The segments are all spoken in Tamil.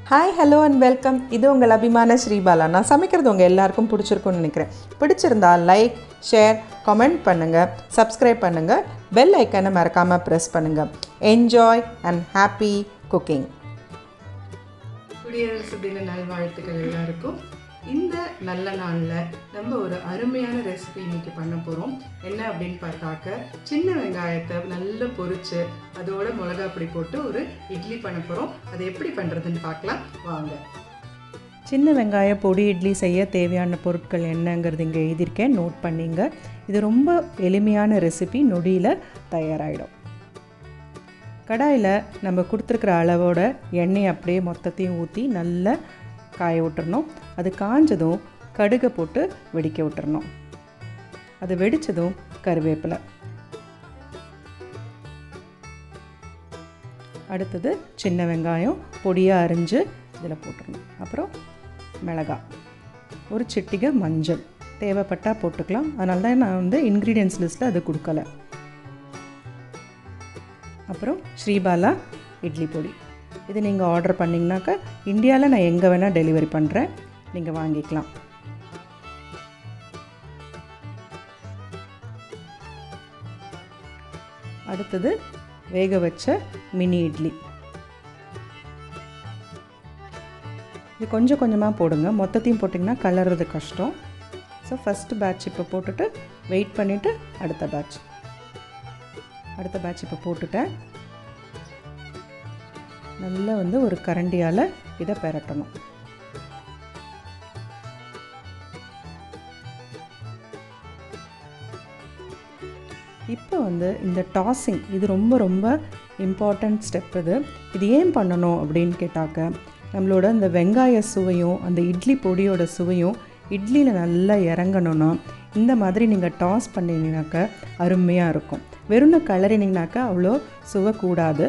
Hi hello and welcome. இது உங்கள் அபிமான ஸ்ரீ பாலா. நான் சமைக்கிறது உங்கள் எல்லாருக்கும் பிடிச்சிருக்குன்னு நினைக்கிறேன். பிடிச்சிருந்தா லைக், ஷேர், கமெண்ட் பண்ணுங்கள், சப்ஸ்கிரைப் பண்ணுங்கள், பெல் ஐக்கனை மறக்காமல் ப்ரெஸ் பண்ணுங்கள். Enjoy and happy cooking. குடியரசு தின நல்வாழ்த்துக்கள் எல்லாருக்கும். இந்த நல்ல நாளில் நம்ம ஒரு அருமையான ரெசிபி இன்றைக்கி பண்ண போகிறோம். என்ன அப்படின்னு பார்த்தாக்க, சின்ன வெங்காயத்தை நல்லா பொரித்து அதோட மிளகா பொடி போட்டு ஒரு இட்லி பண்ண போகிறோம். அது எப்படி பண்ணுறதுன்னு பார்க்கலாம் வாங்க. சின்ன வெங்காய பொடி இட்லி செய்ய தேவையான பொருட்கள் என்னங்கிறது இங்கே எழுதியிருக்கேன், நோட் பண்ணிங்க. இது ரொம்ப எளிமையான ரெசிபி, நொடியில் தயாராகிடும். கடாயில் நம்ம கொடுத்துருக்குற அளவோட எண்ணெய் அப்படியே மொத்தத்தையும் ஊற்றி நல்லா காய விட்டுறணும். அது காஞ்சதும் கடுகை போட்டு வெடிக்க விட்டுறணும். அது வெடித்ததும் கருவேப்பிலை, அடுத்தது சின்ன வெங்காயம் பொடியாக அரிஞ்சு இதில் போட்டுடணும். அப்புறம் மிளகாய், ஒரு சிட்டிகை மஞ்சள், தேவைப்பட்டால் போட்டுக்கலாம். அதனால தான் நான் இன்க்ரீடியன்ஸ் லிஸ்ட்டில் அது கொடுக்கல. அப்புறம் ஸ்ரீ பாலா இட்லி பொடி. இது நீங்கள் ஆர்டர் பண்ணிங்கனாக்கா இந்தியாவில் நான் எங்கே வேணால் டெலிவரி பண்ணுறேன், நீங்கள் வாங்கிக்கலாம். அடுத்தது வேக வச்ச மினி இட்லி. இது கொஞ்சம் கொஞ்சமாக போடுங்க, மொத்தத்தையும் போட்டிங்கன்னா கலர்றது கஷ்டம். ஸோ ஃபஸ்ட்டு பேட்ச் இப்போ போட்டுட்டு வெயிட் பண்ணிவிட்டு அடுத்த பேட்ச் இப்போ போட்டுட்டேன். நல்லா ஒரு கரண்டியால் இதை பெரட்டணும். இப்போ இந்த டாஸிங், இது ரொம்ப ரொம்ப இம்பார்ட்டண்ட் ஸ்டெப். இது ஏன் பண்ணணும் அப்படின்னு கேட்டாக்க, நம்மளோட இந்த வெங்காய சுவையும் அந்த இட்லி பொடியோட சுவையும் இட்லியில் நல்லா இறங்கணுன்னா இந்த மாதிரி நீங்கள் டாஸ் பண்ணிங்கனாக்கா அருமையாக இருக்கும். வெறும் கலரினிங்கனாக்கா அவ்வளோ சுவை கூடாது.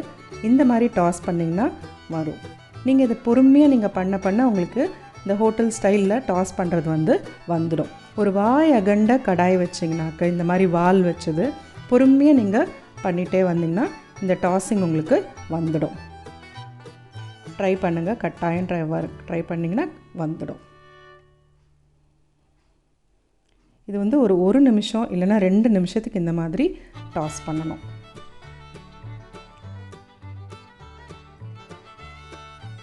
இந்த மாதிரி டாஸ் பண்ணிங்கன்னா வரும். நீங்கள் இதை பொறுமையாக நீங்கள் பண்ண உங்களுக்கு இந்த ஹோட்டல் ஸ்டைலில் டாஸ் பண்ணுறது வந்துடும். ஒரு வாய் அகண்ட கடாய் வச்சிங்கனாக்கா, இந்த மாதிரி வால் வச்சது பொறுமையாக நீங்கள் பண்ணிகிட்டே வந்தீங்கன்னா இந்த டாஸிங் உங்களுக்கு வந்துடும். ட்ரை பண்ணுங்கள், கட்டாயம் ட்ரை பண்ணிங்கன்னா வந்துடும். இது ஒரு நிமிஷம் இல்லைன்னா 2 நிமிஷத்துக்கு இந்த மாதிரி டாஸ் பண்ணணும்.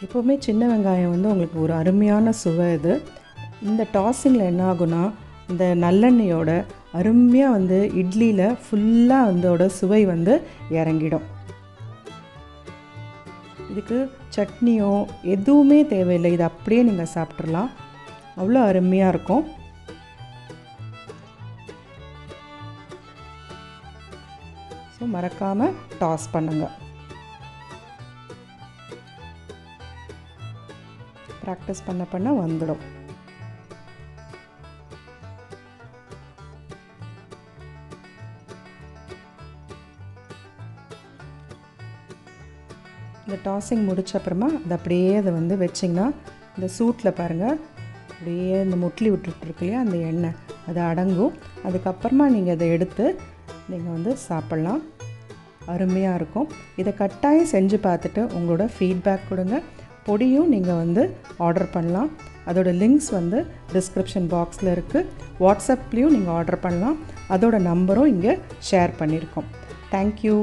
எப்போவுமே சின்ன வெங்காயம் உங்களுக்கு ஒரு அருமையான சுவை. இந்த டாஸிங்கில் என்ன ஆகுனா, இந்த நல்லெண்ணெயோட அருமையாக இட்லியில் ஃபுல்லாக அதோட சுவை இறங்கிடும். இதுக்கு சட்னியோ எதுவுமே தேவையில்லை, இது அப்படியே நீங்கள் சாப்பிட்றலாம், அவ்வளோ அருமையாக இருக்கும். ஸோ மறக்காமல் டாஸ் பண்ணுங்கள். ப்ராக்டிஸ் பண்ண வந்துடும். இந்த டாஸிங் முடித்த அப்புறமா அது அப்படியே அதை வச்சிங்கன்னா இந்த சூட்டில் பாருங்கள், அப்படியே இந்த முட்லி விட்டுருக்கு இல்லையா, அந்த எண்ணெய் அது அடங்கும். அதுக்கப்புறமா நீங்கள் அதை எடுத்து நீங்கள் சாப்பிட்லாம், அருமையாக இருக்கும். இதை கட்டாயம் செஞ்சு பார்த்துட்டு உங்களோட ஃபீட்பேக் கொடுங்க. பொடியும் நீங்கள் ஆர்டர் பண்ணலாம். அதோட லிங்க்ஸ் டிஸ்கிரிப்ஷன் பாக்ஸில் இருக்குது. வாட்ஸ்அப்லேயும் நீங்கள் ஆர்டர் பண்ணலாம். அதோட நம்பரும் இங்கே ஷேர் பண்ணியிருக்கோம். தேங்க்யூ.